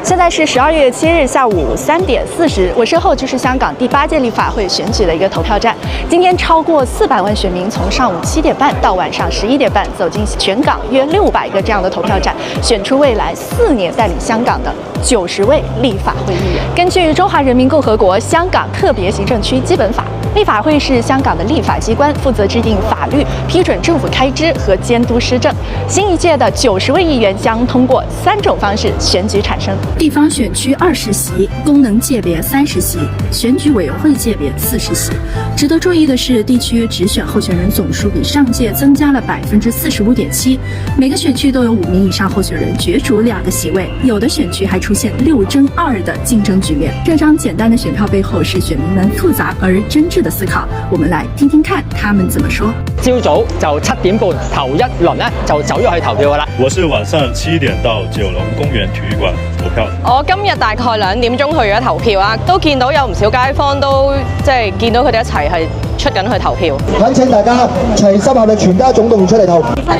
现在是12月7日下午3点40，我身后就是香港第8届立法会选举的一个投票站。今天超过400万选民从上午7点半到晚上11点半走进全港约600个这样的投票站，选出未来4年带领香港的90位立法会议员。根据《中华人民共和国香港特别行政区基本法》，立法会是香港的立法机关，负责制定法律、批准政府开支和监督施政。新一届的90位议员将通过3种方式选举产生。地方选区20席，功能界别30席，选举委员会界别40席。值得注意的是，地区直选候选人总数比上届增加了45.7%，每个选区都有5名以上候选人角逐2个席位，有的选区还出现6争2的竞争局面。这张简单的选票背后是选民们复杂而真挚的思考，我们来听听看他们怎么說。朝早就7點半頭一輪咧就走咗去投票噶啦。我是晚上7點到九龍公園體育館投票。我今日大概2點鐘去咗投票啊，都見到有唔少街坊都即係見到佢哋一齊係出緊去投票。懇請大家齊心合力，全家總動員出嚟投。有的不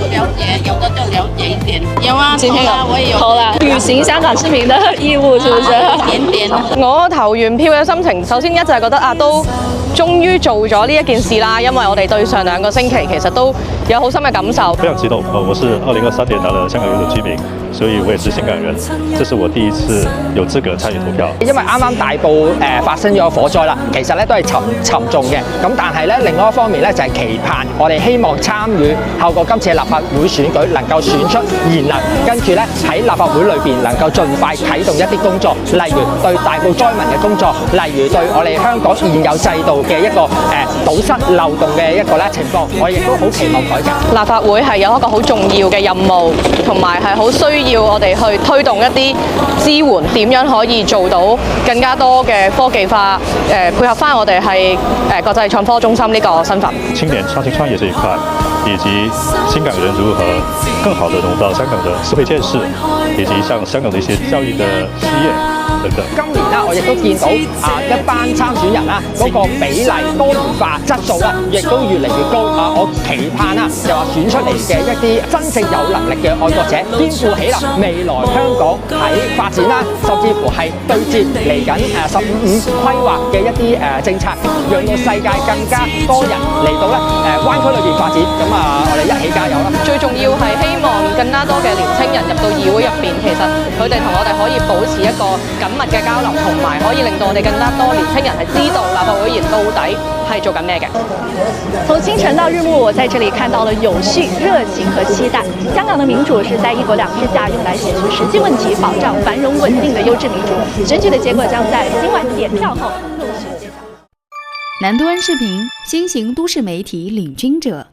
了解，有的就了解一點。有啊，今天我也有。好了，履行香港市民的義務，是不是？一點點。我投完票嘅心情，首先一就係覺得都終於做咗呢一件事啦，因為我哋對上2個星期其實都有好深嘅感受。非常激動，我是2023年拿了香港永久居民，所以我也是香港人，這是我第一次有資格參與投票。因為啱啱大埔發生咗火災啦，其實咧都係沉重嘅。咁但係咧另外一方面咧就係期盼我哋希望參與透過今次嘅立法會選舉能夠選出賢能，跟住咧喺立法會裏邊能夠盡快啟動一啲工作，例如對大埔災民嘅工作，例如對我哋香港現有制度嘅一個堵塞漏洞嘅一個咧情況，我亦都好期望改革。立法會係有一個好重要嘅任務，同埋係好需要我哋去推動一啲支援，點樣可以做到更加多嘅科技化，配合翻我哋係國際創科中心呢個身份。青年創新創業這一塊，以及香港人如何更好地融入到香港的社會建設，以及像香港的一些教育的事業等等。今年啦，我亦都見到一班參選人啦，嗰個比例多元化、質素啦，亦都越嚟越高。我期盼啦，就話選出嚟嘅一啲真正有能力嘅愛國者，肩負起啦未來香港喺發展啦，甚至乎係對接嚟緊15規劃嘅一啲政策，讓到世界更加多人嚟到咧灣區裏邊發展。咁我哋一起加油啦！最重要係希望更加多嘅年青人入到議會入邊，其實佢哋同我哋可以保持一個緊密嘅交流，同埋可以令到我哋更加多年青人係知道立法會議員到底係做緊咩嘅。從清晨到日暮，我在這裡看到了有序、熱情和期待。香港的民主是在1國2制下用來解決實際問題、保障繁榮穩定的優質民主。選舉的結果將在今晚點票後陸續揭曉。南都恩視頻，新型都市媒體領軍者。